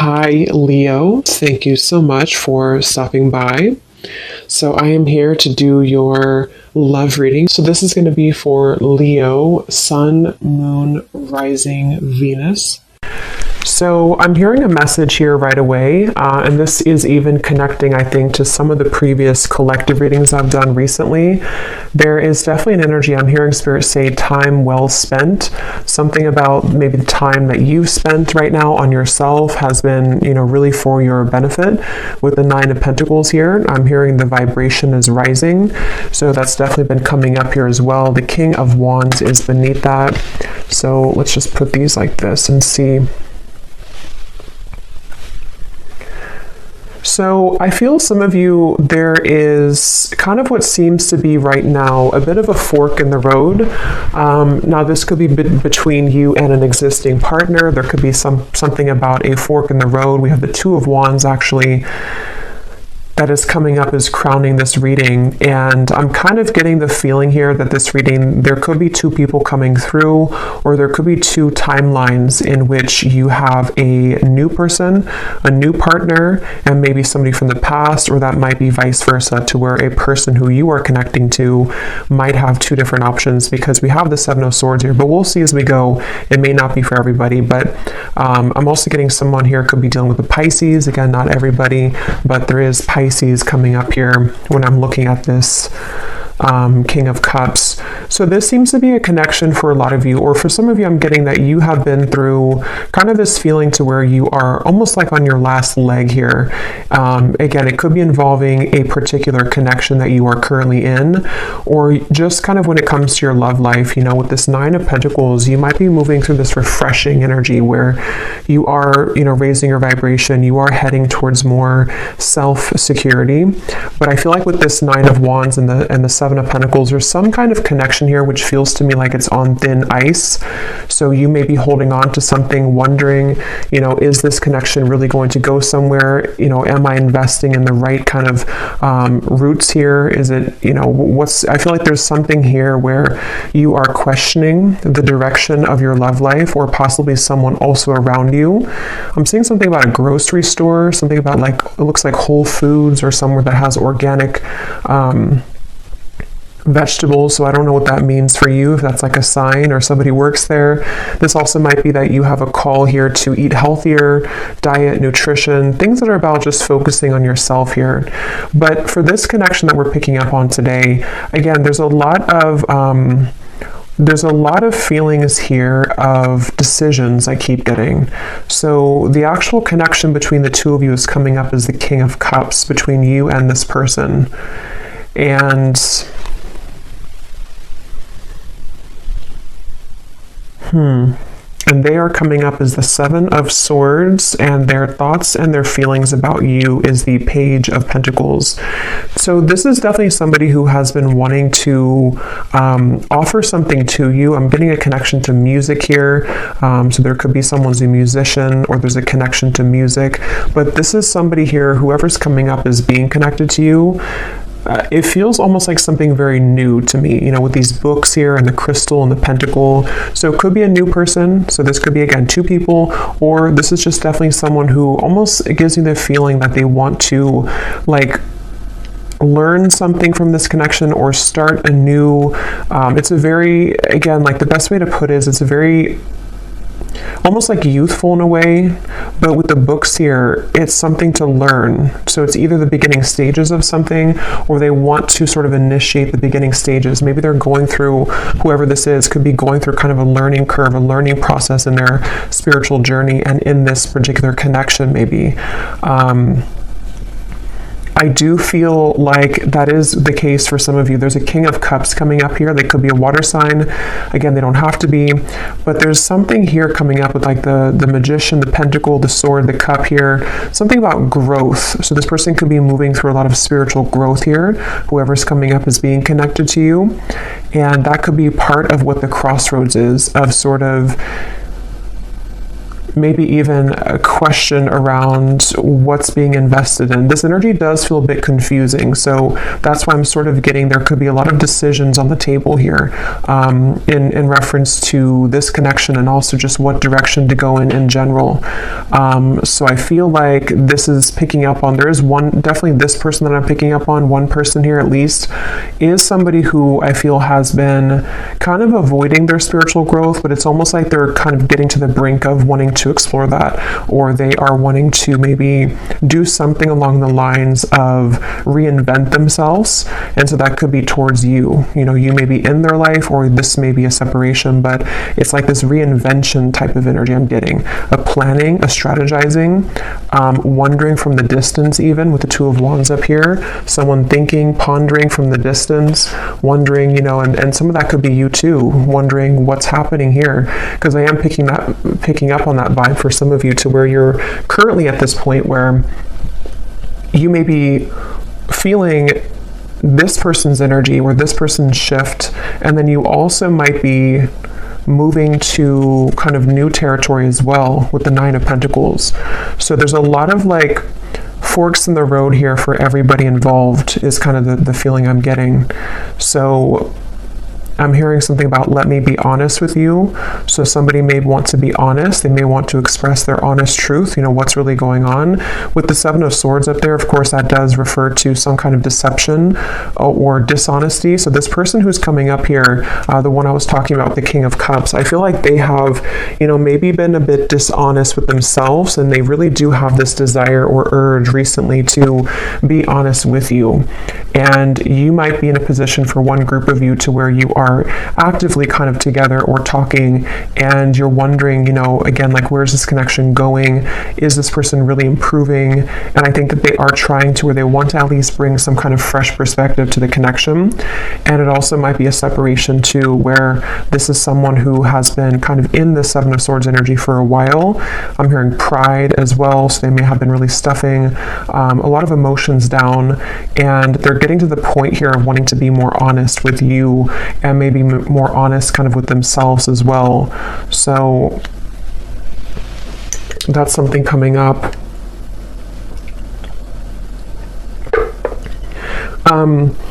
Hi, Leo. Thank you so much for stopping by. So, I am here to do your love reading. So, this is going to be for Leo, Sun, Moon, Rising, Venus. So I'm hearing a message here right away, and this is even connecting, I think, to some of the previous collective readings I've done recently. There is definitely an energy. I'm hearing Spirit say time well spent. Something about maybe the time that you've spent right now on yourself has been, really for your benefit. With the Nine of Pentacles here, I'm hearing the vibration is rising. So that's definitely been coming up here as well. The King of Wands is beneath that. So let's just put these like this and see. So I feel some of you, there is kind of what seems to be right now a bit of a fork in the road. Now this could be between you and an existing partner. There could be something about a fork in the road. We have the Two of Wands actually that is coming up as crowning this reading, and I'm kind of getting the feeling here that this reading, there could be two people coming through, or there could be two timelines in which you have a new person, a new partner, and maybe somebody from the past, or that might be vice versa, to where a person who you are connecting to might have two different options, because we have the Seven of Swords here, but we'll see as we go. It may not be for everybody, but I'm also getting someone here could be dealing with the Pisces. Again, not everybody, but there is Pisces coming up here when I'm looking at this King of Cups. So this seems to be a connection for a lot of you, or for some of you, I'm getting that you have been through kind of this feeling to where you are almost like on your last leg here. Again, it could be involving a particular connection that you are currently in, or just kind of when it comes to your love life, with this Nine of Pentacles, you might be moving through this refreshing energy where you are, raising your vibration, you are heading towards more self-security. But I feel like with this Nine of Wands and the Seven of Pentacles, there's some kind of connection here which feels to me like it's on thin ice. So you may be holding on to something, wondering, is this connection really going to go somewhere? Am I investing in the right kind of roots here? Is it, I feel like there's something here where you are questioning the direction of your love life, or possibly someone also around you. I'm seeing something about a grocery store, something about it looks like Whole Foods, or somewhere that has organic vegetables. So I don't know what that means for you, if that's like a sign or somebody works there. This also might be that you have a call here to eat healthier, diet, nutrition, things that are about just focusing on yourself here. But for this connection that we're picking up on today, again, there's a lot of feelings here of decisions I keep getting. So the actual connection between the two of you is coming up as the King of Cups between you and this person. And and they are coming up as the Seven of Swords, and their thoughts and their feelings about you is the Page of Pentacles. So this is definitely somebody who has been wanting to offer something to you. I'm getting a connection to music here. So there could be someone's a musician, or there's a connection to music. But this is somebody here, whoever's coming up as being connected to you. It feels almost like something very new to me, with these books here and the crystal and the pentacle. So it could be a new person. So this could be, again, two people, or this is just definitely someone who almost gives you the feeling that they want to, learn something from this connection or start a new, it's a very, again, the best way to put it is it's a very almost like youthful in a way, but with the books here, it's something to learn. So it's either the beginning stages of something, or they want to sort of initiate the beginning stages. Maybe they're going through, whoever this is, could be going through kind of a learning curve, a learning process in their spiritual journey, and in this particular connection, maybe. I do feel like that is the case for some of you. There's a King of Cups coming up here. They could be a water sign. Again, they don't have to be, but there's something here coming up with the Magician, the Pentacle, the Sword, the Cup here. Something about growth. So this person could be moving through a lot of spiritual growth here, whoever's coming up as being connected to you. And that could be part of what the crossroads is, of sort of maybe even a question around what's being invested in. This energy does feel a bit confusing, so that's why I'm sort of getting there could be a lot of decisions on the table here in reference to this connection, and also just what direction to go in general. So I feel like this is picking up on, there is definitely this person that I'm picking up on, one person here at least, is somebody who I feel has been kind of avoiding their spiritual growth, but it's almost like they're kind of getting to the brink of wanting to explore that, or they are wanting to maybe do something along the lines of reinvent themselves. And so that could be towards you. You know, you may be in their life, or this may be a separation, but it's like this reinvention type of energy I'm getting. A planning, a strategizing, wondering from the distance, even with the Two of Wands up here. Someone thinking, pondering from the distance, wondering, you know, and some of that could be you too, wondering what's happening here. Because I am picking up on that vibe for some of you, to where you're currently at this point where you may be feeling this person's energy or this person's shift, and then you also might be moving to kind of new territory as well with the Nine of Pentacles. So there's a lot of like forks in the road here for everybody involved, is kind of the feeling I'm getting. So I'm hearing something about let me be honest with you. So somebody may want to be honest. They may want to express their honest truth, you know, what's really going on. With the Seven of Swords up there, of course, that does refer to some kind of deception or dishonesty. So this person who's coming up here, the one I was talking about, the King of Cups, I feel like they have, you know, maybe been a bit dishonest with themselves, and they really do have this desire or urge recently to be honest with you. And you might be in a position for one group of you to where you are actively kind of together or talking, and you're wondering, you know, again, like, where's this connection going? Is this person really improving? And I think that they are trying to, or they want to at least bring some kind of fresh perspective to the connection. And it also might be a separation too, where this is someone who has been kind of in the Seven of Swords energy for a while. I'm hearing pride as well, so they may have been really stuffing a lot of emotions down, and they're getting to the point here of wanting to be more honest with you, and maybe more honest kind of with themselves as well. So that's something coming up.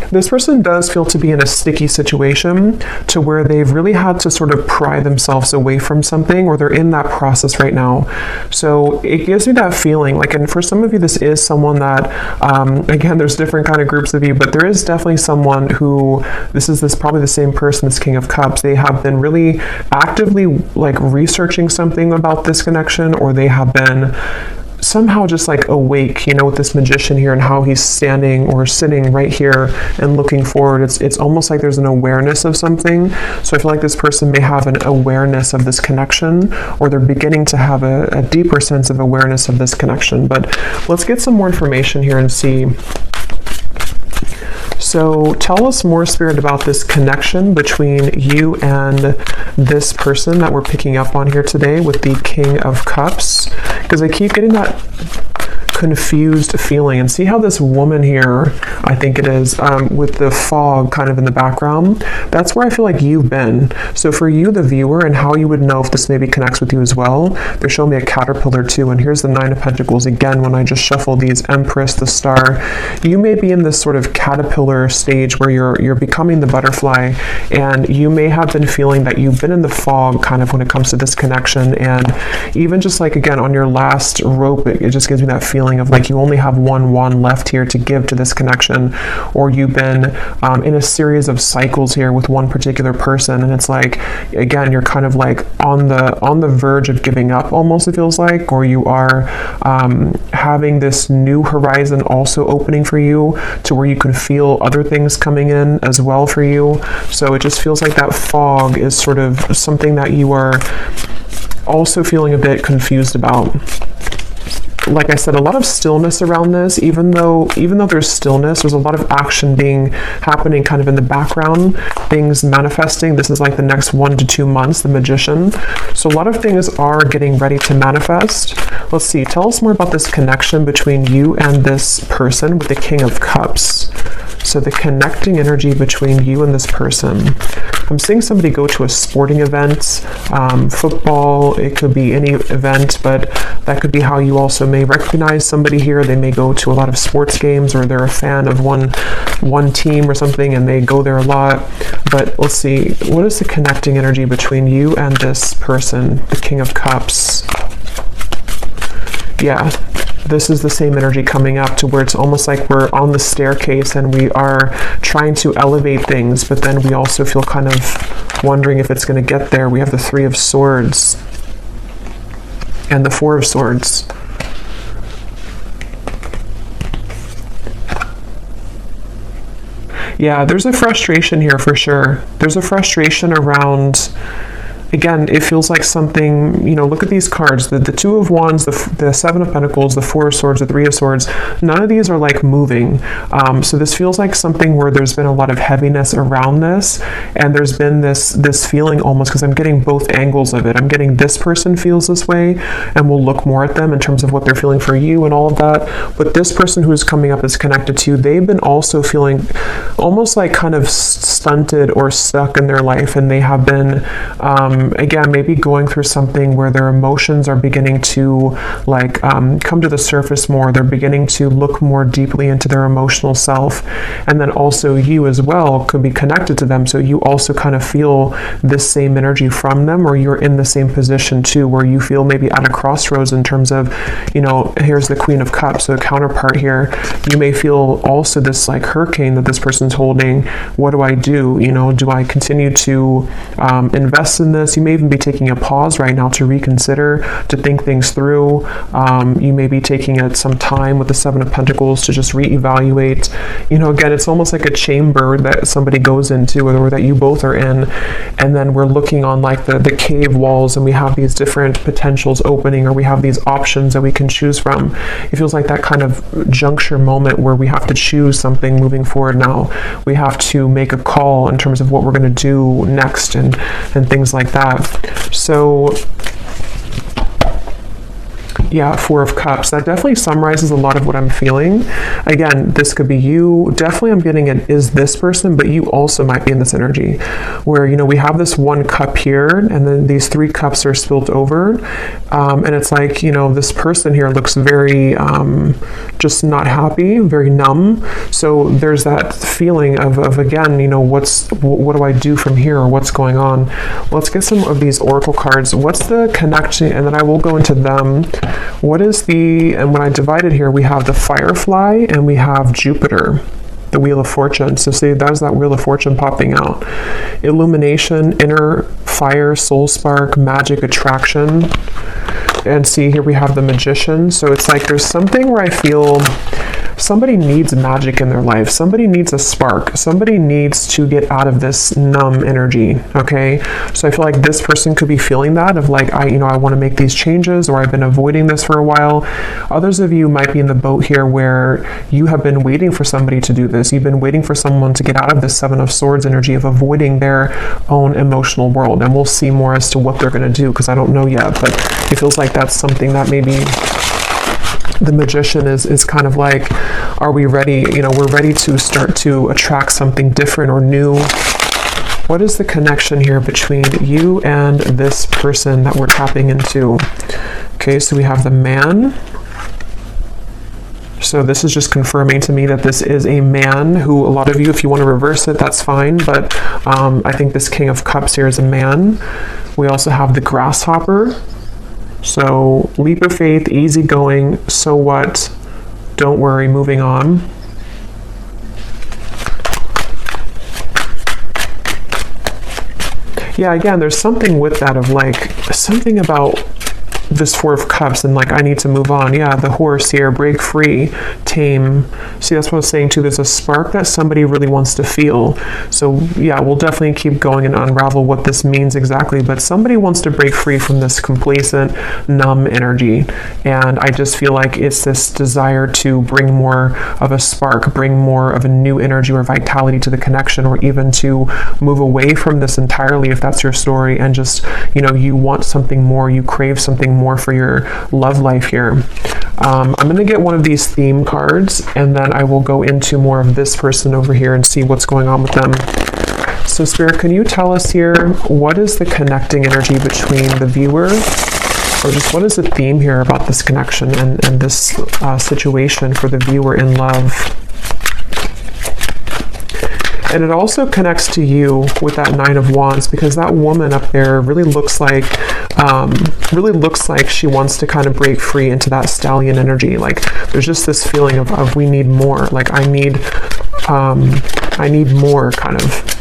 This person does feel to be in a sticky situation, to where they've really had to sort of pry themselves away from something, or they're in that process right now. So it gives me that feeling like, and for some of you, this is someone that, again, there's different kind of groups of you, but there is definitely someone who, this is probably the same person as King of Cups. They have been really actively like researching something about this connection, or they have been somehow just like awake, you know, with this Magician here and how he's standing or sitting right here and looking forward. It's almost like there's an awareness of something. So I feel like this person may have an awareness of this connection, or they're beginning to have a deeper sense of awareness of this connection. But let's get some more information here and see. So tell us more, Spirit, about this connection between you and this person that we're picking up on here today with the King of Cups, because I keep getting that confused feeling. And see how this woman here, I think it is, with the fog kind of in the background, that's where I feel like you've been. So for you, the viewer, and how you would know if this maybe connects with you as well, they're showing me a caterpillar too, and here's the Nine of Pentacles again. When I just shuffle these, Empress, the Star, you may be in this sort of caterpillar stage where you're becoming the butterfly, and you may have been feeling that you've been in the fog kind of when it comes to this connection. And even just like, again, on your last rope, it just gives me that feeling of like you only have one wand left here to give to this connection, or you've been in a series of cycles here with one particular person, and it's like, again, you're kind of like on the verge of giving up almost, it feels like, or you are having this new horizon also opening for you, to where you can feel other things coming in as well for you. So it just feels like that fog is sort of something that you are also feeling a bit confused about. Like I said, a lot of stillness around this. Even though there's stillness, there's a lot of action happening kind of in the background, things manifesting. This is like the next 1 to 2 months, the Magician. So a lot of things are getting ready to manifest. Let's see, tell us more about this connection between you and this person with the King of Cups. So the connecting energy between you and this person. I'm seeing somebody go to a sporting event, football, it could be any event, but that could be how you also may recognize somebody here. They may go to a lot of sports games, or they're a fan of one team or something and they go there a lot. But let's see, what is the connecting energy between you and this person? The King of Cups. Yeah, this is the same energy coming up to where it's almost like we're on the staircase and we are trying to elevate things, but then we also feel kind of wondering if it's going to get there. We have the Three of Swords and the Four of Swords. Yeah, there's a frustration here for sure. There's a frustration around, again, it feels like something, look at these cards, the Two of Wands, the Seven of Pentacles, the Four of Swords, the Three of Swords. None of these are like moving. So this feels like something where there's been a lot of heaviness around this, and there's been this feeling almost, because I'm getting both angles of it. I'm getting this person feels this way, and we'll look more at them in terms of what they're feeling for you and all of that. But this person who is coming up is connected to you. They've been also feeling almost like kind of stunted or stuck in their life, and they have been again, maybe going through something where their emotions are beginning to come to the surface more. They're beginning to look more deeply into their emotional self. And then also you as well could be connected to them. So you also kind of feel this same energy from them, or you're in the same position too, where you feel maybe at a crossroads in terms of, here's the Queen of Cups, so the counterpart here. You may feel also this like hurricane that this person's holding. What do I do? Do I continue to invest in this? You may even be taking a pause right now to reconsider, to think things through. You may be taking some time with the Seven of Pentacles to just reevaluate. Again, it's almost like a chamber that somebody goes into, or that you both are in, and then we're looking on like the cave walls, and we have these different potentials opening, or we have these options that we can choose from. It feels like that kind of juncture moment where we have to choose something moving forward now. We have to make a call in terms of what we're going to do next, and things like that. So yeah, Four of Cups. That definitely summarizes a lot of what I'm feeling. Again, this could be you. Definitely I'm getting it is this person, but you also might be in this energy where, we have this one cup here, and then these three cups are spilled over. And it's like, this person here looks very just not happy, very numb. So there's that feeling of again, what do I do from here, or what's going on? Let's get some of these oracle cards. What's the connection? And then I will go into them. What is and when I divide it here, we have the Firefly and we have Jupiter, the Wheel of Fortune. So see, that's that Wheel of Fortune popping out. Illumination, inner fire, soul spark, magic, attraction. And see, here we have the Magician. So it's like there's something where I feel somebody needs magic in their life. Somebody needs a spark. Somebody needs to get out of this numb energy, okay? So I feel like this person could be feeling that of like, I want to make these changes, or I've been avoiding this for a while. Others of you might be in the boat here where you have been waiting for somebody to do this. You've been waiting for someone to get out of this Seven of Swords energy of avoiding their own emotional world. And we'll see more as to what they're going to do, because I don't know yet, but it feels like that's something that maybe the Magician is kind of like, are we ready? We're ready to start to attract something different or new. What is the connection here between you and this person that we're tapping into? Okay, so we have the Man. So this is just confirming to me that this is a man who, a lot of you, if you want to reverse it, that's fine. But I think this King of Cups here is a man. We also have the Grasshopper. So leap of faith, easygoing, so what? Don't worry, moving on. Yeah, again, there's something with that of like, something about this Four of Cups and like, I need to move on. Yeah, the horse here, break free, tame. See, that's what I was saying too. There's a spark that somebody really wants to feel. So yeah, we'll definitely keep going and unravel what this means exactly. But somebody wants to break free from this complacent, numb energy. And I just feel like it's this desire to bring more of a spark, bring more of a new energy or vitality to the connection, or even to move away from this entirely if that's your story, and just, you want something more, you crave something more for your love life here. I'm going to get one of these theme cards, and then I will go into more of this person over here and see what's going on with them. So Spirit, can you tell us here, what is the connecting energy between the viewer, or just what is the theme here about this connection and this situation for the viewer in love? And it also connects to you with that Nine of Wands, because that woman up there really looks like she wants to kind of break free into that stallion energy. Like there's just this feeling of we need more. Like I need more kind of.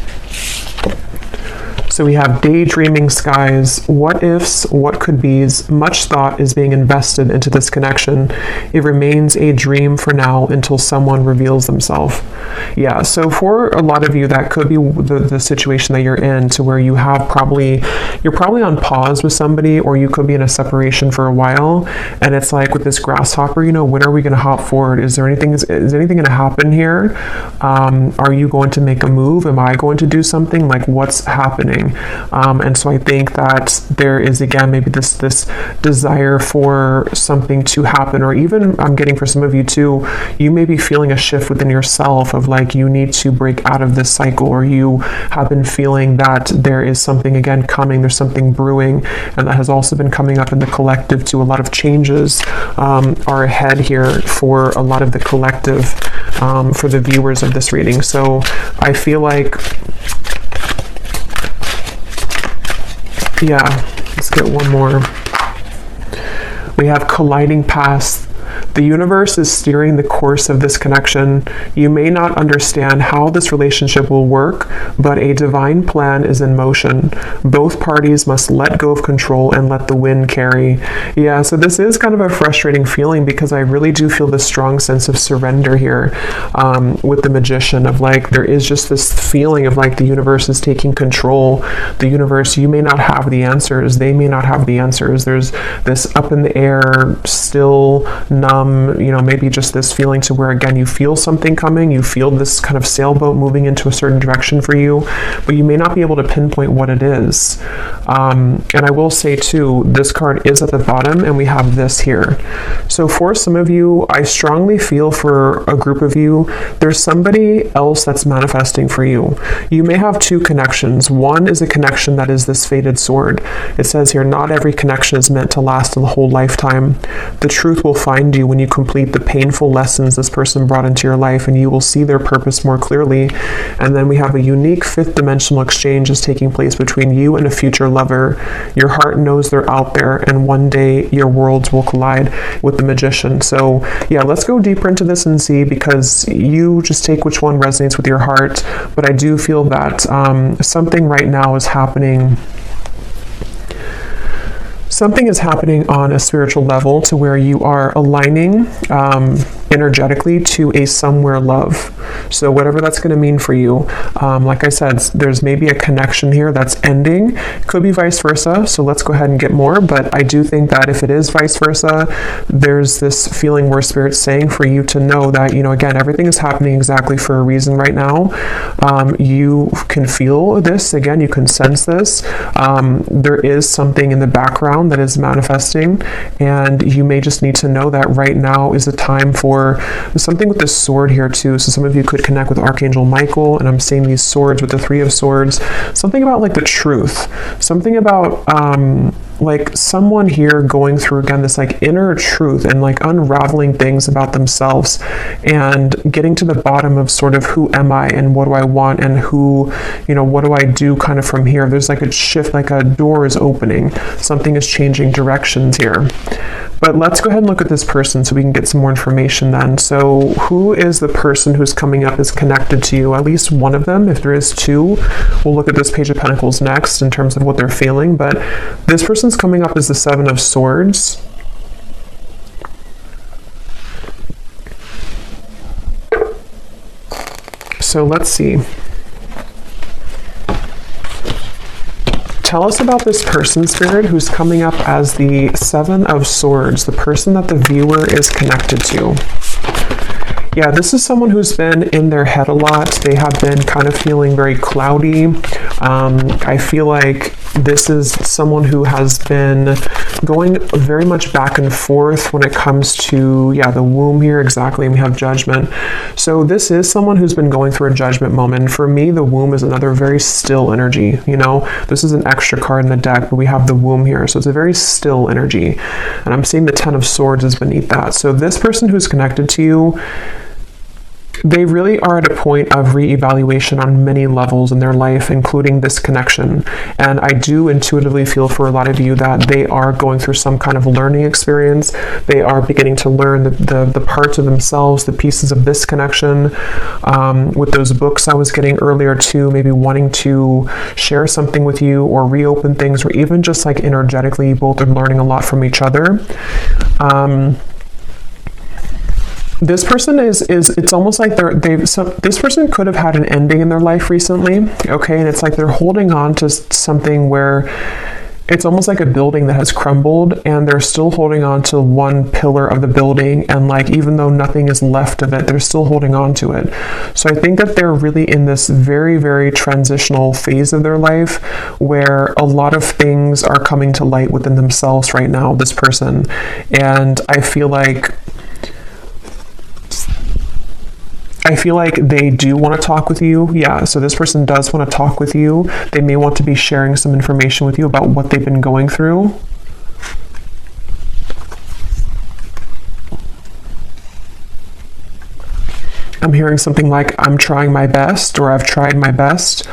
So we have daydreaming skies, what ifs, what could be's. Much thought is being invested into this connection. It remains a dream for now until someone reveals themselves. Yeah, so for a lot of you, that could be the situation that you're in, to where you have you're probably on pause with somebody, or you could be in a separation for a while. And it's like with this grasshopper, you know, when are we going to hop forward? Is anything going to happen here? Are you going to make a move? Am I going to do something? Like what's happening? And so I think that there is, again, maybe this desire for something to happen, or even I'm getting for some of you too, you may be feeling a shift within yourself of like you need to break out of this cycle, or you have been feeling that there is something again coming, there's something brewing, and that has also been coming up in the collective too. A lot of changes are ahead here for a lot of the collective, for the viewers of this reading. So I feel like, yeah, let's get one more. We have colliding paths. The universe is steering the course of this connection. You may not understand how this relationship will work, but a divine plan is in motion. Both parties must let go of control and let the wind carry. Yeah, so this is kind of a frustrating feeling, because I really do feel this strong sense of surrender here with the Magician, of like there is just this feeling of like the universe is taking control. The universe, you may not have the answers, they may not have the answers. There's this up in the air, still numb, you know, maybe just this feeling to where, again, you feel something coming, you feel this kind of sailboat moving into a certain direction for you, but you may not be able to pinpoint what it is. And I will say too, this card is at the bottom, and we have this here. So for some of you, I strongly feel for a group of you, there's somebody else that's manifesting for you. You may have two connections. One is a connection that is this fated sword. It says here, not every connection is meant to last a whole lifetime. The truth will find you when you complete the painful lessons this person brought into your life, and you will see their purpose more clearly. And then we have a unique fifth dimensional exchange is taking place between you and a future lover. Your heart knows they're out there, and one day your worlds will collide with the Magician. So yeah, let's go deeper into this and see, because you just take which one resonates with your heart. But I do feel that something right now is happening. Something is happening on a spiritual level, to where you are aligning energetically to a somewhere love. So whatever that's going to mean for you, like I said, there's maybe a connection here that's ending. Could be vice versa. So let's go ahead and get more. But I do think that if it is vice versa, there's this feeling where Spirit's saying for you to know that, you know, again, everything is happening exactly for a reason right now. You can feel this, again, you can sense this. There is something in the background that is manifesting, and you may just need to know that right now is a time for something with this sword here too. So some of you could connect with Archangel Michael, and I'm seeing these swords with the Three of Swords. Something about like the truth, something about like someone here going through, again, this like inner truth and like unraveling things about themselves and getting to the bottom of sort of who am I and what do I want and who, you know, what do I do kind of from here. There's like a shift, like a door is opening, something is changing directions here. But let's go ahead and look at this person so we can get some more information then. So who is the person who's coming up is connected to you? At least one of them. If there is two, we'll look at this Page of Pentacles next in terms of what they're feeling. But this person's coming up as the Seven of Swords. So let's see. Tell us about this person, Spirit, who's coming up as the Seven of Swords, the person that the viewer is connected to. Yeah, this is someone who's been in their head a lot. They have been kind of feeling very cloudy. I feel like this is someone who has been going very much back and forth when it comes to, yeah, the womb here, exactly, and we have judgment. So this is someone who's been going through a judgment moment. For me, the womb is another very still energy, you know? This is an extra card in the deck, but we have the womb here, so it's a very still energy. And I'm seeing the Ten of Swords is beneath that. So this person who's connected to you, they really are at a point of reevaluation on many levels in their life, including this connection. And I do intuitively feel for a lot of you that they are going through some kind of learning experience. They are beginning to learn the parts of themselves, the pieces of this connection. With those books I was getting earlier too, maybe wanting to share something with you or reopen things, or even just like energetically, both are learning a lot from each other. This person is it's almost like this person could have had an ending in their life recently, okay? And it's like they're holding on to something where it's almost like a building that has crumbled, and they're still holding on to one pillar of the building, and like even though nothing is left of it, they're still holding on to it. So I think that they're really in this very, very transitional phase of their life where a lot of things are coming to light within themselves right now, this person. And I feel like they do want to talk with you. Yeah, so this person does want to talk with you. They may want to be sharing some information with you about what they've been going through. I'm hearing something like, I'm trying my best, or I've tried my best.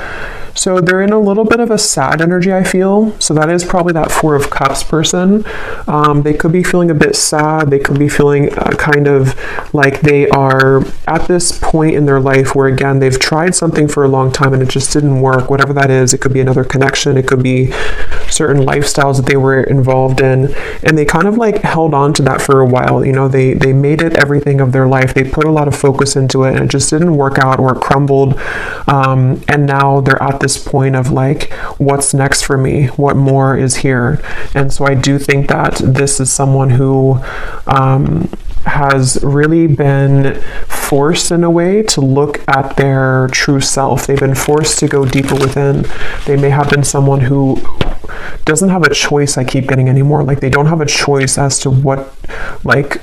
So they're in a little bit of a sad energy, I feel. So that is probably that Four of Cups person. They could be feeling a bit sad. They could be feeling kind of like they are at this point in their life where, again, they've tried something for a long time and it just didn't work. Whatever that is, it could be another connection. It could be certain lifestyles that they were involved in. And they kind of like held on to that for a while. You know, they made it everything of their life. They put a lot of focus into it and it just didn't work out, or it crumbled. And now they're at this point of like, what's next for me? What more is here? And so I do think that this is someone who has really been forced in a way to look at their true self. They've been forced to go deeper within. They may have been someone who doesn't have a choice, I keep getting anymore. Like they don't have a choice as to what, like,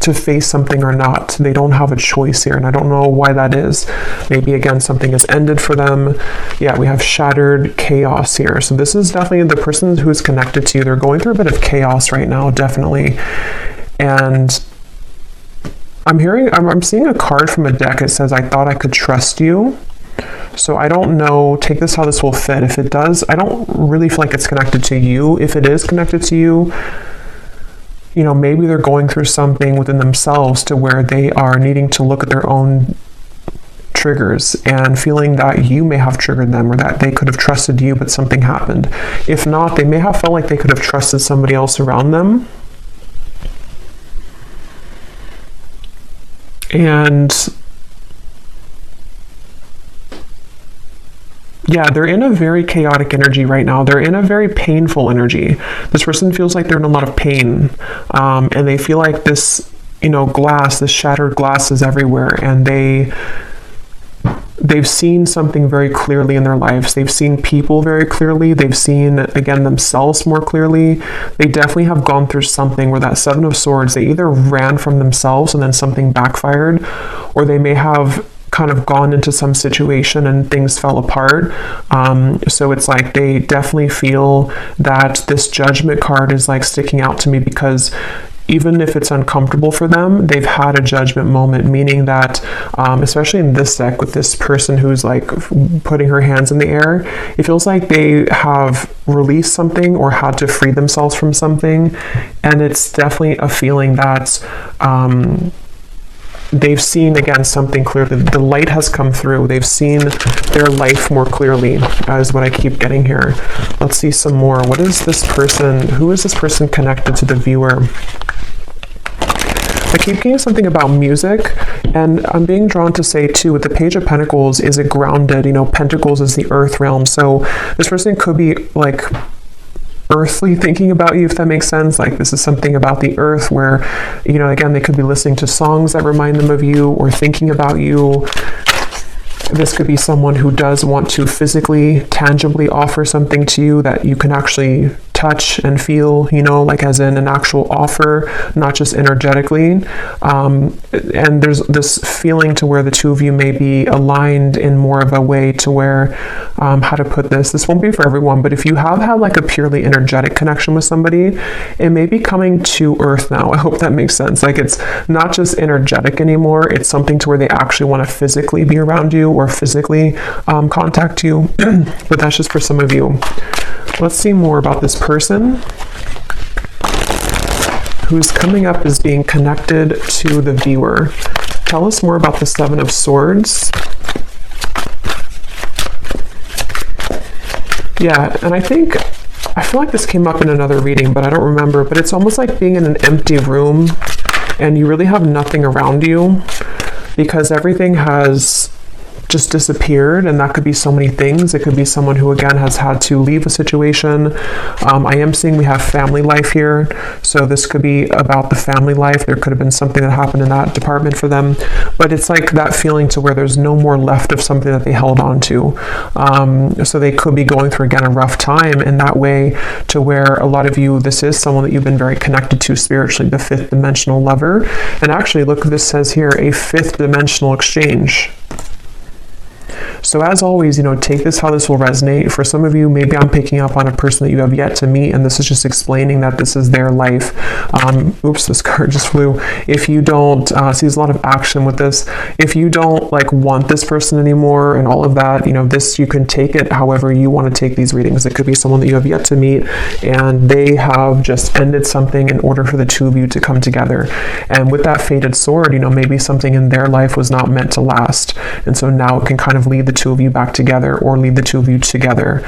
to face something or not. They don't have a choice here, and I don't know why that is. Maybe again something has ended for them. Yeah, we have shattered chaos here. So this is definitely the person who's connected to you. They're going through a bit of chaos right now, definitely. And I'm seeing a card from a deck. It says, I thought I could trust you. So I don't know, take this how this will fit. If it does, I don't really feel like it's connected to you. If it is connected to you, you know, maybe they're going through something within themselves to where they are needing to look at their own triggers and feeling that you may have triggered them, or that they could have trusted you, but something happened. If not, they may have felt like they could have trusted somebody else around them. And yeah, they're in a very chaotic energy right now. They're in a very painful energy. This person feels like they're in a lot of pain. And they feel like this, you know, glass, this shattered glass is everywhere. And they've seen something very clearly in their lives. They've seen people very clearly. They've seen, again, themselves more clearly. They definitely have gone through something where that Seven of Swords, they either ran from themselves and then something backfired, or they may have kind of gone into some situation and things fell apart. So it's like they definitely feel that this Judgment card is like sticking out to me, because even if it's uncomfortable for them, they've had a judgment moment, meaning that, especially in this deck with this person who's like putting her hands in the air, it feels like they have released something or had to free themselves from something. And it's definitely a feeling that they've seen, again, something clearly. The light has come through. They've seen their life more clearly, is what I keep getting here. Let's see some more. What is this person? Who is this person connected to the viewer? I keep getting something about music, and I'm being drawn to say too, with the Page of Pentacles, is it grounded? You know, Pentacles is the earth realm. So this person could be like earthly thinking about you, if that makes sense. Like this is something about the earth where, you know, again, they could be listening to songs that remind them of you or thinking about you. This could be someone who does want to physically, tangibly offer something to you that you can actually touch and feel, like as in an actual offer, not just energetically. And there's this feeling to where the two of you may be aligned in more of a way to where, how to put this won't be for everyone, but if you have had like a purely energetic connection with somebody, it may be coming to earth now. I hope that makes sense. Like it's not just energetic anymore. It's something to where they actually want to physically be around you or physically contact you. But that's just for some of you. Let's see more about this person who's coming up as being connected to the viewer. Tell us more about the Seven of Swords. Yeah, and I feel like this came up in another reading, but I don't remember. But it's almost like being in an empty room and you really have nothing around you because everything has just disappeared, and that could be so many things. It could be someone who again has had to leave a situation. I am seeing we have family life here, so this could be about the family life. There could have been something that happened in that department for them, but it's like that feeling to where there's no more left of something that they held on to. So they could be going through again a rough time in that way, to where a lot of you, this is someone that you've been very connected to spiritually, the fifth dimensional lover. And actually look what this says here, a fifth dimensional exchange. So as always, take this how this will resonate. For some of you, maybe I'm picking up on a person that you have yet to meet, and this is just explaining that this is their life. Oops, this card just flew. If you don't, see there's a lot of action with this. If you don't want this person anymore and all of that, this, you can take it however you want to take these readings. It could be someone that you have yet to meet and they have just ended something in order for the two of you to come together. And with that fated sword, maybe something in their life was not meant to last. And so now it can kind of lead the two of you back together or lead the two of you together.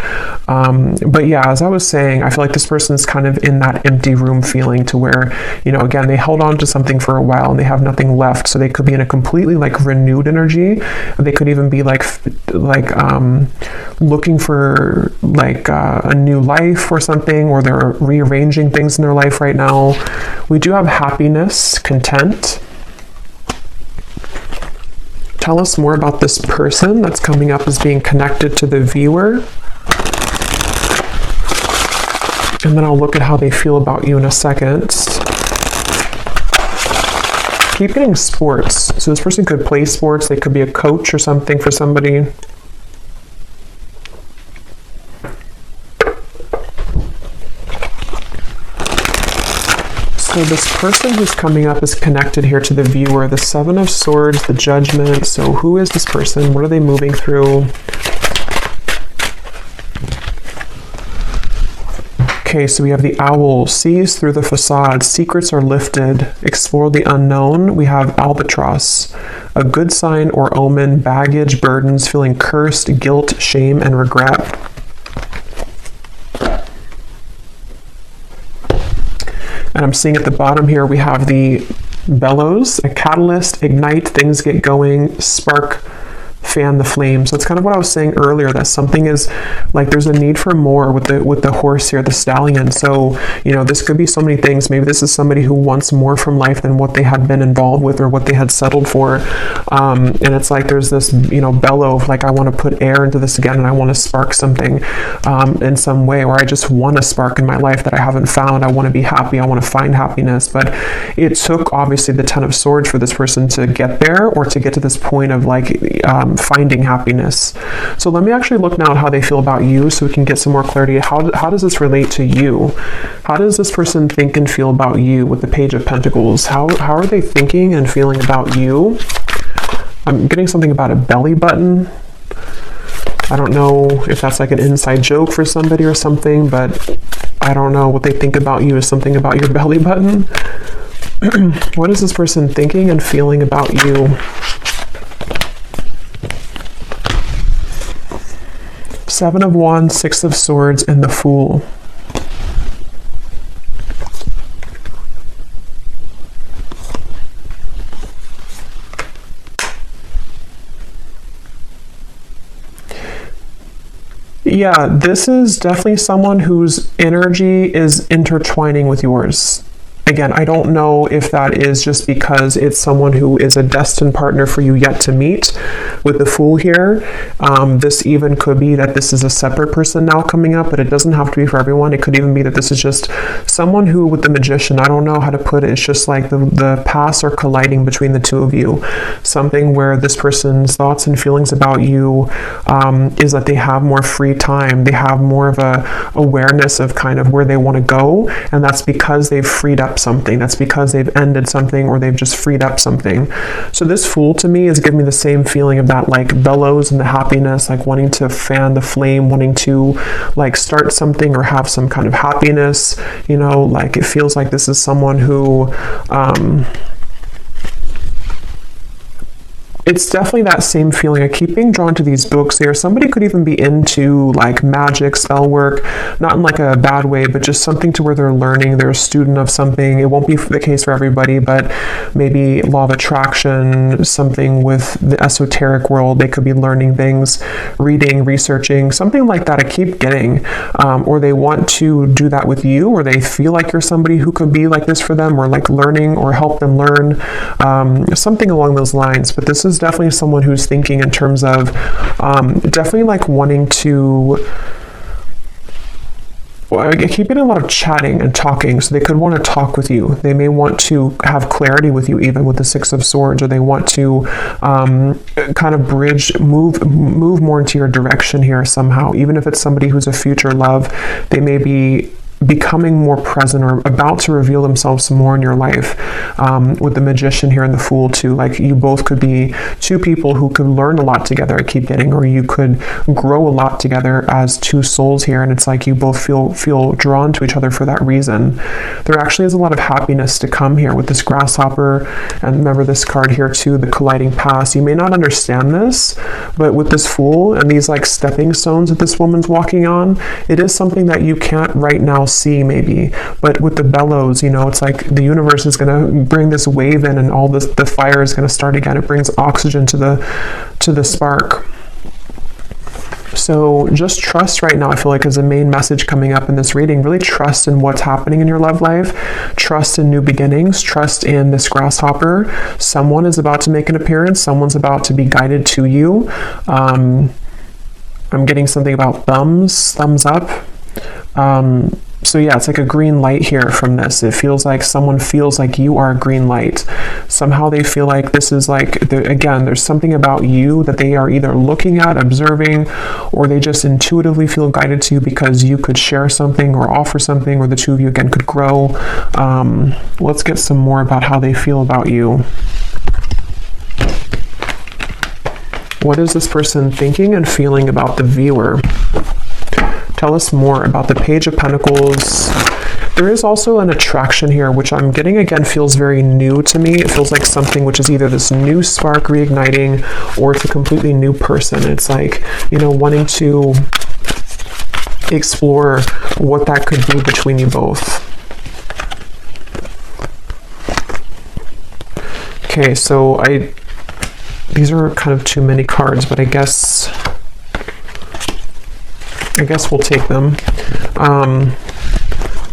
But yeah, as I was saying, I feel like this person's kind of in that empty room feeling to where, again, they held on to something for a while and they have nothing left. So they could be in a completely renewed energy. They could even be looking for a new life or something, or they're rearranging things in their life right now. We do have happiness, content. Tell us more about this person that's coming up as being connected to the viewer. And then I'll look at how they feel about you in a second. Keep getting sports. So this person could play sports. They could be a coach or something for somebody. So this person who's coming up is connected here to the viewer, the Seven of Swords, the Judgment. So who is this person? What are they moving through? Okay, so we have the Owl, sees through the facade, secrets are lifted, explore the unknown. We have Albatross, a good sign or omen, baggage, burdens, feeling cursed, guilt, shame, and regret. And I'm seeing at the bottom here, we have the Bellows, a catalyst, ignite, things get going, spark, fan the flame. So it's kind of what I was saying earlier, that something is there's a need for more with the horse here, the stallion. So this could be so many things. Maybe this is somebody who wants more from life than what they had been involved with or what they had settled for, and it's there's this bellow of I want to put air into this again, and I want to spark something in some way, or I just want a spark in my life that I haven't found. I want to be happy, I want to find happiness. But it took obviously the Ten of Swords for this person to get there, or to get to this point of finding happiness. So let me actually look now at how they feel about you, so we can get some more clarity. How does this relate to you? How does this person think and feel about you with the Page of Pentacles? How are they thinking and feeling about you? I'm getting something about a belly button. I don't know if that's an inside joke for somebody or something, but I don't know what they think about you is something about your belly button. What is this person thinking and feeling about you? Seven of Wands, Six of Swords, and the Fool. Yeah, this is definitely someone whose energy is intertwining with yours. Again, I don't know if that is just because it's someone who is a destined partner for you yet to meet with the Fool here. This even could be that this is a separate person now coming up, but it doesn't have to be for everyone. It could even be that this is just someone who, with the Magician, I don't know how to put it, it's just like the paths are colliding between the two of you. Something where this person's thoughts and feelings about you is that they have more free time. They have more of a awareness of kind of where they want to go, and that's because they've freed up something. That's because they've ended something, or they've just freed up something. So this Fool to me is giving me the same feeling of that like bellows and the happiness, like wanting to fan the flame, wanting to like start something or have some kind of happiness, you know, like it feels like this is someone who it's definitely that same feeling. I keep being drawn to these books here. Somebody could even be into like magic, spell work, not in like a bad way, but just something to where they're learning, they're a student of something. It won't be the case for everybody, but maybe law of attraction, something with the esoteric world. They could be learning things, reading, researching, something like that. I keep getting, or they want to do that with you, or they feel like you're somebody who could be like this for them, or like learning or help them learn, something along those lines. But this is definitely someone who's thinking in terms of definitely like wanting to, I keep getting a lot of chatting and talking, so they could want to talk with you. They may want to have clarity with you, even with the Six of Swords, or they want to kind of bridge, move more into your direction here somehow. Even if it's somebody who's a future love, they may be becoming more present or about to reveal themselves some more in your life. With the Magician here and the Fool too, like you both could be two people who could learn a lot together, I keep getting, or you could grow a lot together as two souls here, and it's like you both feel drawn to each other for that reason. There actually is a lot of happiness to come here with this Grasshopper, and remember this card here too, the colliding paths. You may not understand this, but with this Fool and these like stepping stones that this woman's walking on, it is something that you can't right now see maybe, but with the bellows, you know, it's like the universe is going to bring this wave in, and all this, the fire is going to start again. It brings oxygen to the spark. So just trust right now, I feel like, is the main message coming up in this reading. Really trust in what's happening in your love life. Trust in new beginnings. Trust in this Grasshopper. Someone is about to make an appearance. Someone's about to be guided to you. I'm getting something about thumbs up. So yeah, it's like a green light here from this. It feels like someone feels like you are a green light. Somehow they feel like this is like, again, there's something about you that they are either looking at, observing, or they just intuitively feel guided to you because you could share something or offer something, or the two of you again could grow. Let's get some more about how they feel about you. What is this person thinking and feeling about the viewer? Tell us more about the Page of Pentacles. There is also an attraction here, which I'm getting again feels very new to me. It feels like something which is either this new spark reigniting, or it's a completely new person. It's like, you know, wanting to explore what that could be between you both. Okay, so these are kind of too many cards, but I guess we'll take them.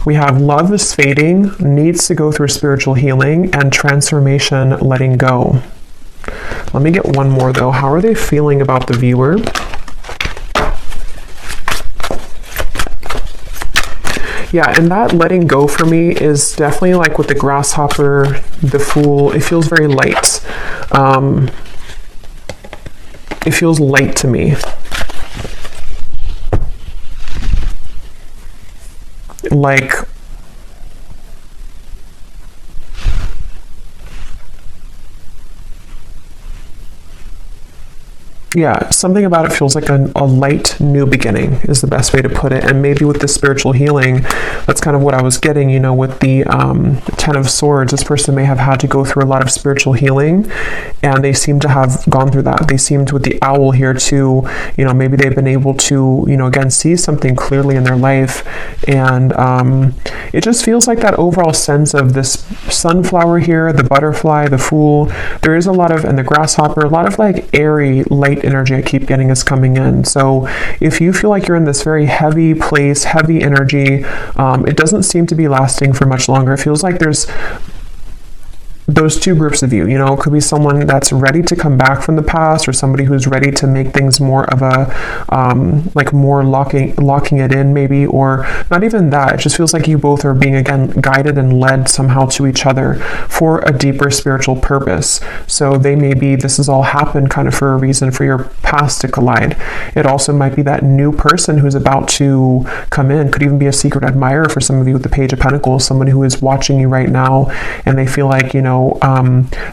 We have love is fading, needs to go through spiritual healing, and transformation, letting go. Let me get one more though. How are they feeling about the viewer? Yeah, and that letting go for me is definitely like with the Grasshopper, the Fool. It feels very light. It feels light to me. Like, yeah, something about it feels like a light new beginning is the best way to put it. And maybe with the spiritual healing, that's kind of what I was getting, you know, with the Ten of Swords. This person may have had to go through a lot of spiritual healing, and they seem to have gone through that. They seemed with the Owl here too, you know, maybe they've been able to, you know, again, see something clearly in their life. And it just feels like that overall sense of this Sunflower here, the Butterfly, the Fool. There is a lot of, and the Grasshopper, a lot of like airy, light light energy I keep getting is coming in. So if you feel like you're in this very heavy place, heavy energy, it doesn't seem to be lasting for much longer. It feels like there's those two groups of you, it could be someone that's ready to come back from the past, or somebody who's ready to make things more of a, like more locking it in maybe, or not even that. It just feels like you both are being, again, guided and led somehow to each other for a deeper spiritual purpose. So this has all happened kind of for a reason, for your past to collide. It also might be that new person who's about to come in, could even be a secret admirer for some of you with the Page of Pentacles, someone who is watching you right now, and they feel like,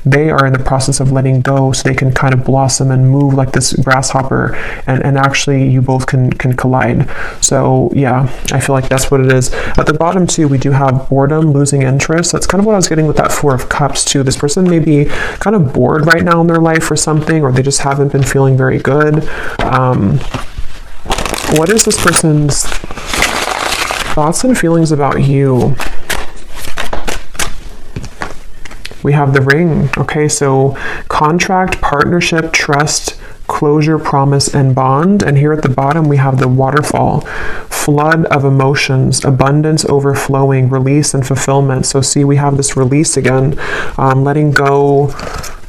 they are in the process of letting go so they can kind of blossom and move like this grasshopper, and actually you both can collide. So yeah, I feel like that's what it is. At the bottom too, we do have boredom, losing interest. That's kind of what I was getting with that Four of Cups too. This person may be kind of bored right now in their life or something, or they just haven't been feeling very good. What is this person's thoughts and feelings about you? We have the Ring. Okay, so contract, partnership, trust, closure, promise, and bond. And here at the bottom, we have the Waterfall. Flood of emotions, abundance overflowing, release and fulfillment. So see, we have this release again, letting go,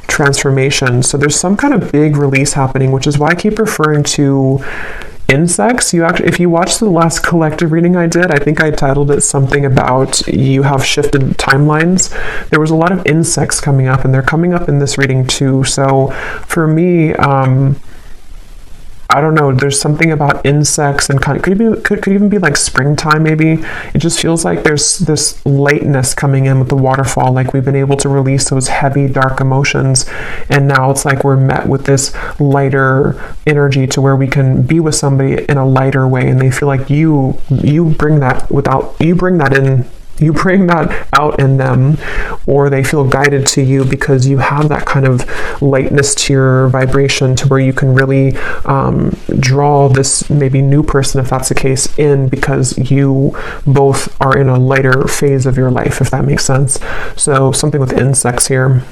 transformation. So there's some kind of big release happening, which is why I keep referring to insects. If you watched the last collective reading I did, I think I titled it something about you have shifted timelines. There was a lot of insects coming up, and they're coming up in this reading too. So for me, I don't know, there's something about insects, and kind of could even be like springtime maybe. It just feels like there's this lightness coming in with the waterfall, like we've been able to release those heavy dark emotions, and now it's like we're met with this lighter energy to where we can be with somebody in a lighter way, and they feel like you bring that out in them, or they feel guided to you because you have that kind of lightness to your vibration, to where you can really draw this maybe new person, if that's the case, in, because you both are in a lighter phase of your life, if that makes sense. So something with insects here.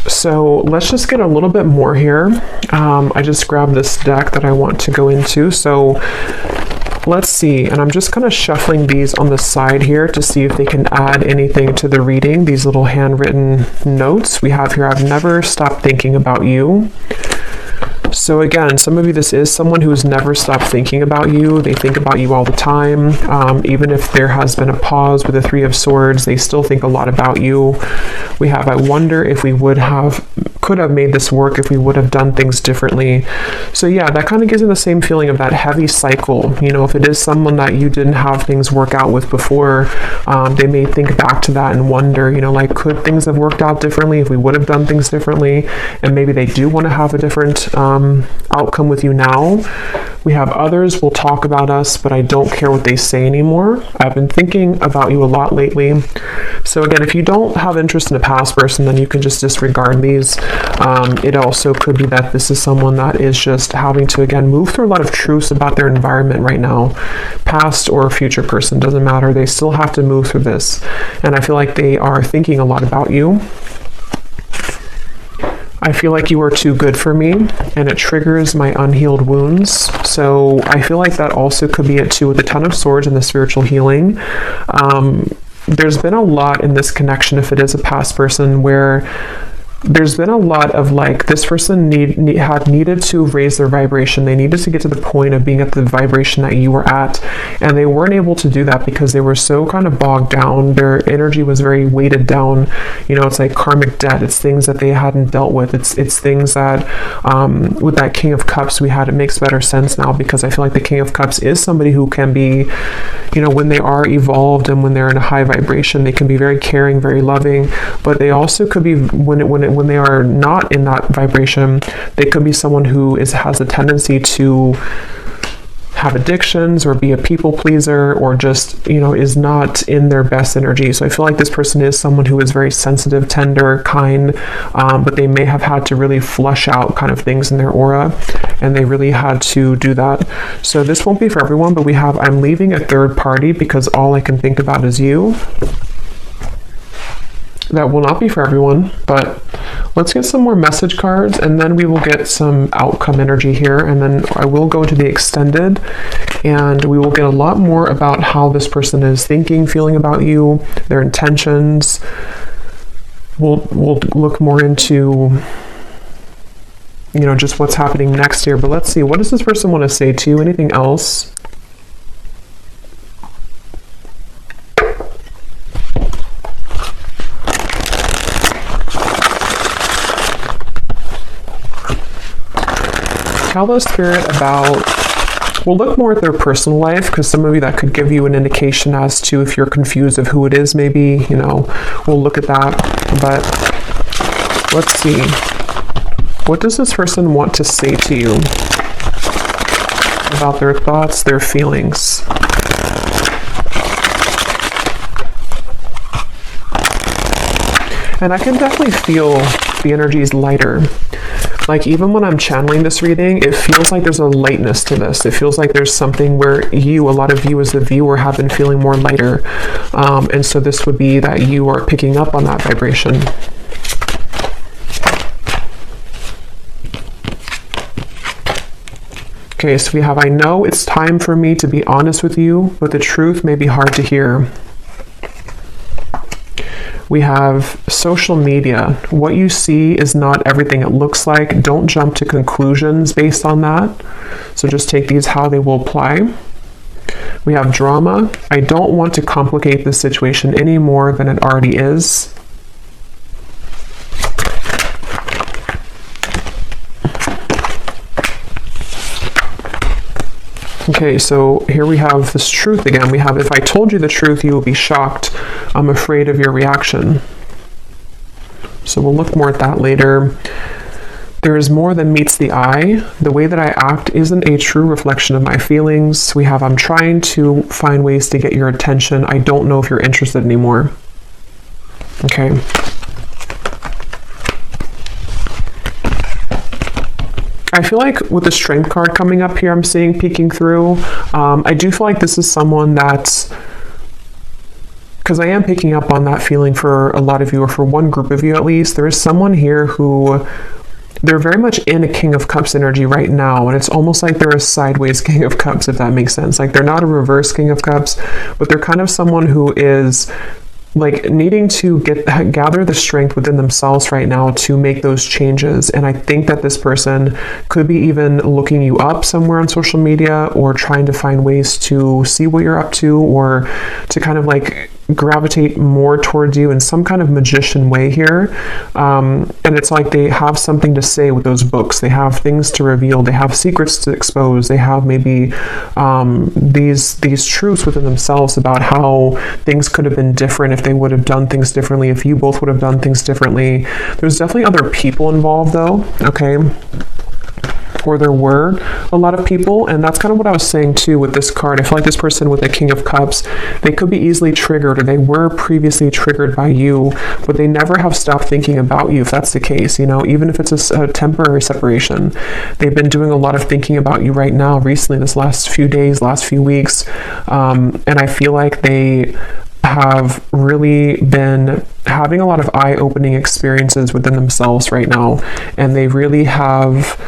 So let's just get a little bit more here. I just grabbed this deck that I want to go into. So let's see, and I'm just kind of shuffling these on the side here to see if they can add anything to the reading. These little handwritten notes we have here. I've never stopped thinking about you. So again, some of you, this is someone who's never stopped thinking about you. They think about you all the time. Even if there has been a pause with the Three of Swords, they still think a lot about you. We have, I wonder if we could have made this work if we would have done things differently. So yeah, that kind of gives me the same feeling of that heavy cycle. If it is someone that you didn't have things work out with before, they may think back to that and wonder, like, could things have worked out differently if we would have done things differently? And maybe they do want to have a different outcome with you now. We have others will talk about us, but I don't care what they say anymore. I've been thinking about you a lot lately. So again, if you don't have interest in a past person, then you can just disregard these. It also could be that this is someone that is just having to, again, move through a lot of truths about their environment right now. Past or future person, doesn't matter. They still have to move through this. And I feel like they are thinking a lot about you. I feel like you are too good for me, and it triggers my unhealed wounds. So I feel like that also could be it too, with the Ten of Swords and the spiritual healing. There's been a lot in this connection, if it is a past person, where there's been a lot of like, this person had needed to raise their vibration. They needed to get to the point of being at the vibration that you were at, and they weren't able to do that because they were so kind of bogged down. Their energy was very weighted down. It's like karmic debt. It's things that they hadn't dealt with. It's things that with that King of Cups it makes better sense now, because I feel like the King of Cups is somebody who can be, when they are evolved and when they're in a high vibration, they can be very caring, very loving, but they also could be, when they are not in that vibration, they could be someone who has a tendency to have addictions or be a people pleaser, or just, is not in their best energy. So I feel like this person is someone who is very sensitive, tender, kind, but they may have had to really flush out kind of things in their aura, and they really had to do that. So this won't be for everyone, but we have, I'm leaving a third party because all I can think about is you. That will not be for everyone, but Let's get some more message cards, and then we will get some outcome energy here, and then I will go to the extended, and we will get a lot more about how this person is thinking, feeling about you, their intentions. We'll look more into, you know, just what's happening next here. But let's see, what does this person want to say to you? Anything else? Tell the Spirit about, we'll look more at their personal life, because some of you, that could give you an indication as to if you're confused of who it is, maybe, you know, we'll look at that. But let's see. What does this person want to say to you about their thoughts, their feelings? And I can definitely feel the energies lighter. Like, even when I'm channeling this reading, it feels like there's a lightness to this. It feels like there's something where you, a lot of you as the viewer, have been feeling more lighter. And so this would be that you are picking up on that vibration. Okay, so we have, I know it's time for me to be honest with you, but the truth may be hard to hear. We have social media. What you see is not everything it looks like. Don't jump to conclusions based on that. So just take these how they will apply. We have drama. I don't want to complicate the situation any more than it already is. Okay, so here we have this truth again. We have, if I told you the truth, you will be shocked. I'm afraid of your reaction. So we'll look more at that later. There is more than meets the eye. The way that I act isn't a true reflection of my feelings. We have, I'm trying to find ways to get your attention. I don't know if you're interested anymore. Okay. I feel like with the Strength card coming up here, I'm seeing peeking through. I do feel like this is someone that's, because I am picking up on that feeling for a lot of you, or for one group of you at least. There is someone here who, they're very much in a King of Cups energy right now, and it's almost like they're a sideways King of Cups, if that makes sense. Like, they're not a reverse King of Cups, but they're kind of someone who is like needing to gather the strength within themselves right now to make those changes. And I think that this person could be even looking you up somewhere on social media, or trying to find ways to see what you're up to, or to kind of like gravitate more towards you in some kind of magician way here. And it's like they have something to say with those books. They have things to reveal. They have secrets to expose. They have maybe these truths within themselves about how things could have been different if they would have done things differently, if you both would have done things differently. There's definitely other people involved though, okay? Or there were a lot of people, and that's kind of what I was saying too with this card. I feel like this person with the King of Cups, they could be easily triggered, or they were previously triggered by you, but they never have stopped thinking about you, if that's the case, you know, even if it's a temporary separation. They've been doing a lot of thinking about you right now, recently, this last few days, last few weeks, and I feel like they have really been having a lot of eye-opening experiences within themselves right now, and they really have,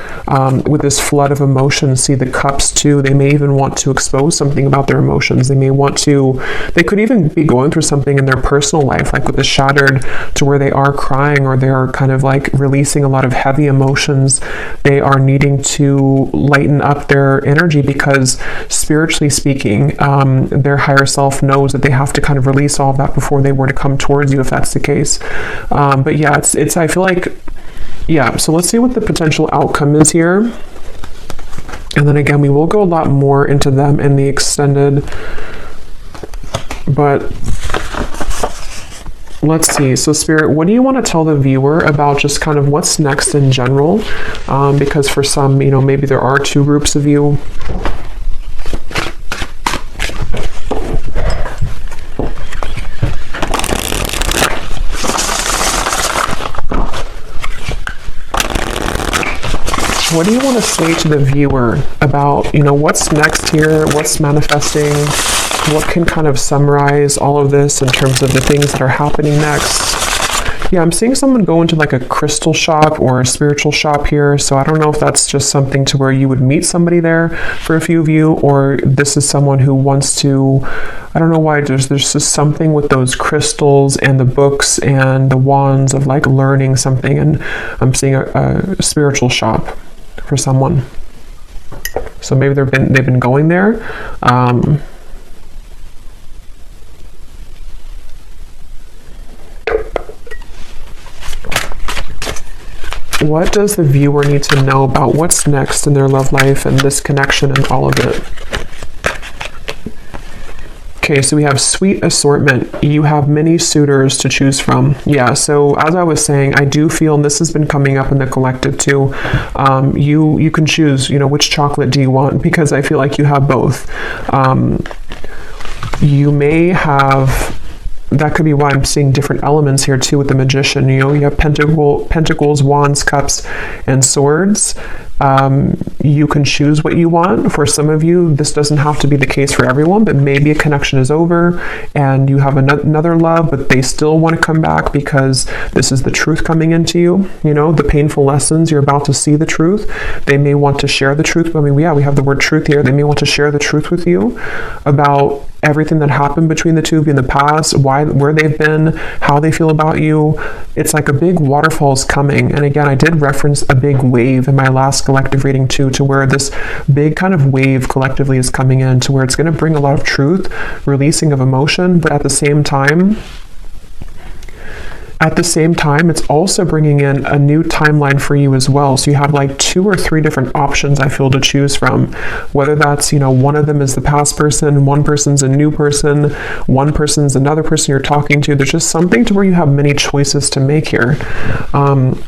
with this flood of emotions, see the cups too, they may even want to expose something about their emotions. They may want to, they could even be going through something in their personal life, like with the shattered, to where they are crying, or they're kind of like releasing a lot of heavy emotions. They are needing to lighten up their energy, because spiritually speaking, their higher self knows that they have to kind of release all of that before they were to come towards you, if that's the case. But yeah, it's I feel like, yeah, so let's see what the potential outcome is here. And then again, we will go a lot more into them in the extended, but let's see. So Spirit, what do you want to tell the viewer about just kind of what's next in general? Because for some, you know, maybe there are two groups of you. What do you want to say to the viewer about, you know, what's next here, what's manifesting, what can kind of summarize all of this in terms of the things that are happening next? Yeah, I'm seeing someone go into like a crystal shop or a spiritual shop here. So I don't know if that's just something to where you would meet somebody there for a few of you, or this is someone who wants to, I don't know why, there's just something with those crystals and the books and the wands of like learning something. And I'm seeing a spiritual shop for someone. So maybe they've been going there. What does the viewer need to know about what's next in their love life and this connection and all of it? Okay, so we have sweet assortment. You have many suitors to choose from. Yeah, so as I was saying, I do feel, and this has been coming up in the collective too, you can choose, which chocolate do you want, because I feel like you have both. You may have, that could be why I'm seeing different elements here too with the magician. You have pentacles, wands, cups, and swords. You can choose what you want. For some of you, this doesn't have to be the case for everyone, but maybe a connection is over and you have another love, but they still want to come back because this is the truth coming into you. The painful lessons, you're about to see the truth. They may want to share the truth. I mean, yeah, we have the word truth here. They may want to share the truth with you about everything that happened between the two of you in the past, where they've been, how they feel about you. It's like a big waterfall is coming. And again, I did reference a big wave in my last collective reading too, to where this big kind of wave collectively is coming in, to where it's going to bring a lot of truth, releasing of emotion, but at the same time, it's also bringing in a new timeline for you as well. So you have like 2 or 3 different options, I feel, to choose from. Whether that's, one of them is the past person, one person's a new person, one person's another person you're talking to. There's just something to where you have many choices to make here.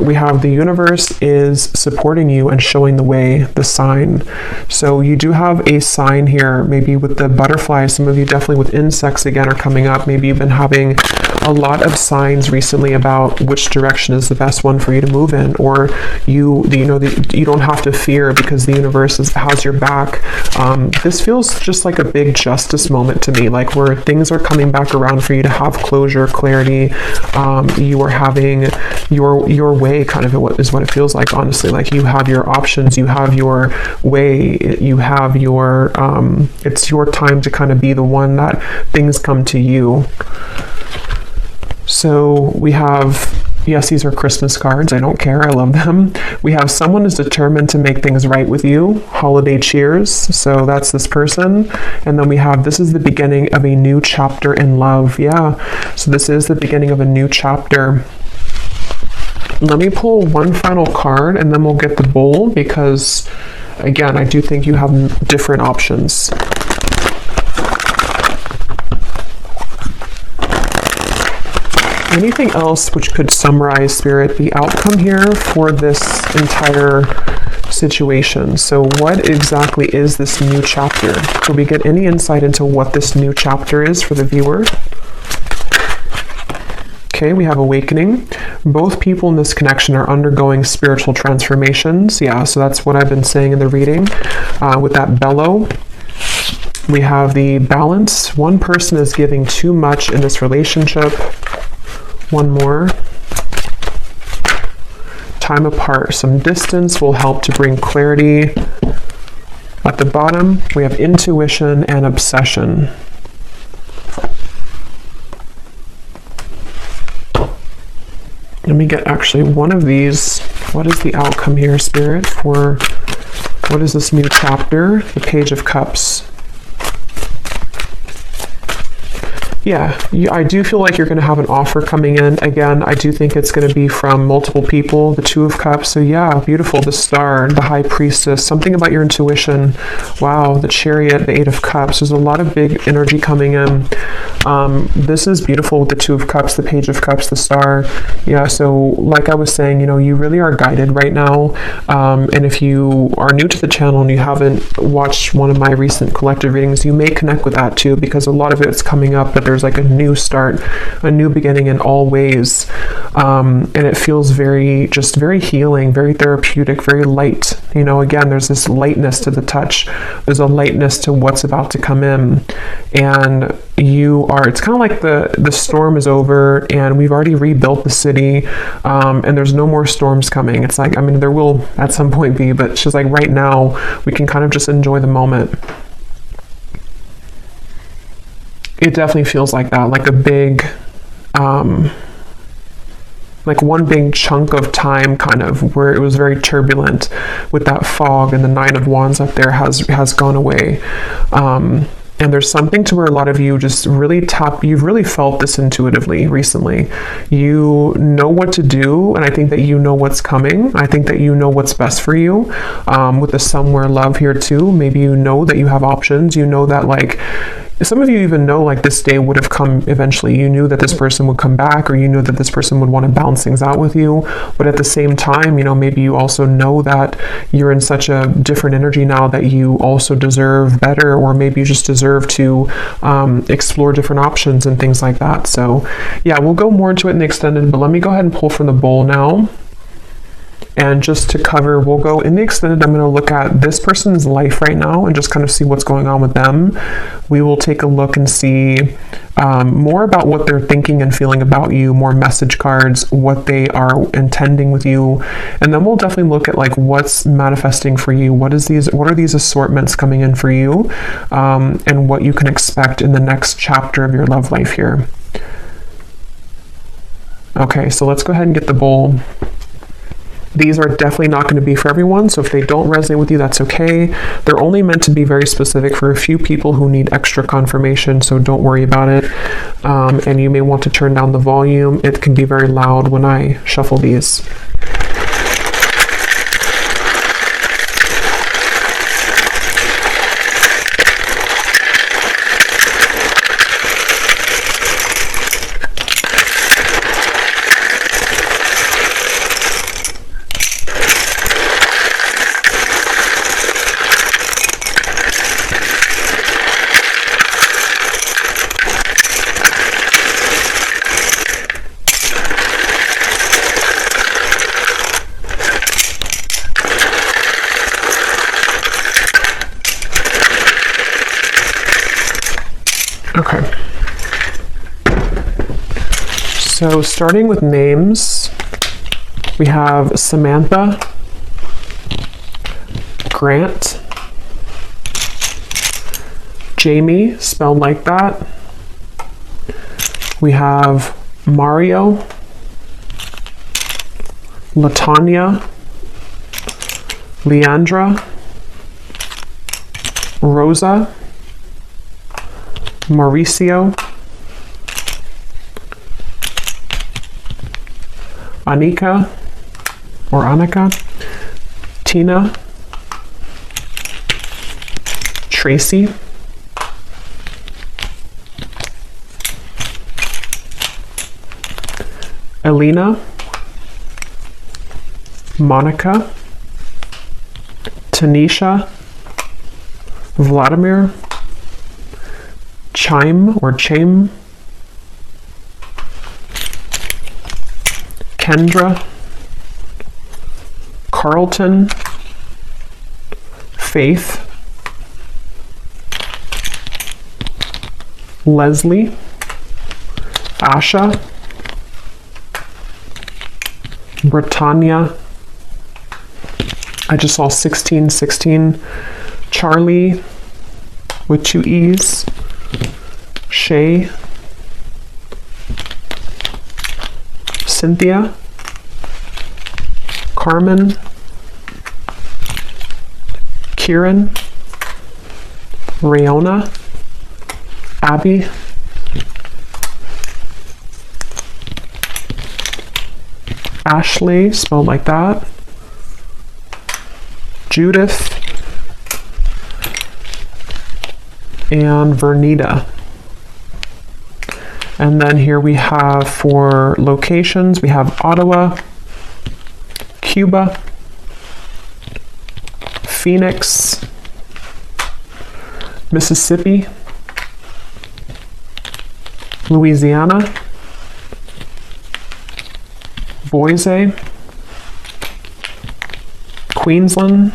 We have the universe is supporting you and showing the way, the sign. So you do have a sign here, maybe with the butterflies. Some of you definitely with insects again are coming up. Maybe you've been having a lot of signs recently about which direction is the best one for you to move in, or you don't have to fear because the universe has your back. This feels just like a big justice moment to me, like where things are coming back around for you to have closure, clarity. You are having your way, kind of is what it feels like, honestly. Like you have your options, you have your way, you have your it's your time to kind of be the one that things come to you. So we have, yes, these are Christmas cards. I don't care. I love them. We have someone is determined to make things right with you. Holiday cheers. So that's this person. And then we have, this is the beginning of a new chapter in love. Yeah. So this is the beginning of a new chapter. Let me pull one final card and then we'll get the bowl, because again, I do think you have different options. Anything else which could summarize, Spirit, the outcome here for this entire situation? So what exactly is this new chapter? Could we get any insight into what this new chapter is for the viewer? Okay, we have awakening. Both people in this connection are undergoing spiritual transformations. Yeah, so that's what I've been saying in the reading. With that bellow, we have the balance. One person is giving too much in this relationship. One more. Time apart. Some distance will help to bring clarity. At the bottom, we have intuition and obsession. Let me get actually one of these. What is the outcome here, Spirit, for what is this new chapter? The Page of Cups. Yeah, I do feel like you're going to have an offer coming in. Again, I do think it's going to be from multiple people, the Two of Cups. So yeah, beautiful. The Star, the High Priestess, something about your intuition. Wow, the Chariot, the Eight of Cups. There's a lot of big energy coming in. This is beautiful with the Two of Cups, the Page of Cups, the Star. Yeah, so like I was saying, you really are guided right now. And if you are new to the channel and you haven't watched one of my recent collective readings, you may connect with that too, because a lot of it's coming up that there's like a new start, a new beginning in all ways. And it feels just very healing, very therapeutic, very light. You know, again, there's this lightness to the touch. There's a lightness to what's about to come in. And it's kind of like the storm is over and we've already rebuilt the city, and there's no more storms coming. It's like, I mean, there will at some point be, but she's like, right now we can kind of just enjoy the moment. It definitely feels like that, like a big, like one big chunk of time, kind of, where it was very turbulent with that fog, and the Nine of Wands up there has gone away. And there's something to where a lot of you just really you've really felt this intuitively recently. You know what to do, and I think that you know what's coming. I think that you know what's best for you. With the somewhere love here too, maybe you know that you have options. You know that, like, some of you even know, like, this day would have come eventually. You knew that this person would come back, or you knew that this person would want to balance things out with you. But at the same time, you know, maybe you also know that you're in such a different energy now that you also deserve better, or maybe you just deserve to explore different options and things like that. So yeah, we'll go more into it in the extended, but let me go ahead and pull from the bowl now. And just to cover, we'll go in the extended. I'm going to look at this person's life right now and just kind of see what's going on with them. We will take a look and see more about what they're thinking and feeling about you, more message cards, what they are intending with you. And then we'll definitely look at, like, what's manifesting for you. What are these assortments coming in for you, and what you can expect in the next chapter of your love life here. Okay, so let's go ahead and get the bowl. These are definitely not going to be for everyone, so if they don't resonate with you, that's okay. They're only meant to be very specific for a few people who need extra confirmation, so don't worry about it. And you may want to turn down the volume. It can be very loud when I shuffle these. Okay. So starting with names, we have Samantha, Grant, Jamie, spelled like that. We have Mario, Latanya, Leandra, Rosa, Mauricio, Anika, Tina, Tracy, Elena, Monica, Tanisha, Vladimir, Chaim, Kendra, Carlton, Faith, Leslie, Asha, Britannia, I just saw 1616, Charlie with 2 E's, Shay, Cynthia, Carmen, Kieran, Rayona, Abby, Ashley, spelled like that, Judith, and Vernita. And then here we have, for locations, we have Ottawa, Cuba, Phoenix, Mississippi, Louisiana, Boise, Queensland,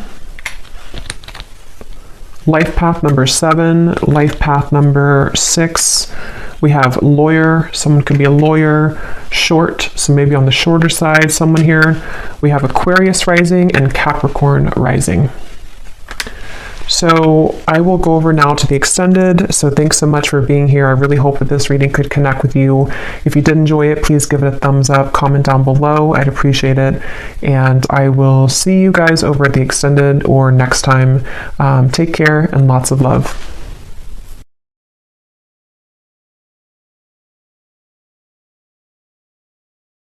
life path number 7, life path number 6. We have lawyer, someone could be a lawyer, short, so maybe on the shorter side, someone here. We have Aquarius rising and Capricorn rising. So I will go over now to the extended. So thanks so much for being here. I really hope that this reading could connect with you. If you did enjoy it, please give it a thumbs up, comment down below. I'd appreciate it. And I will see you guys over at the extended or next time. Take care and lots of love.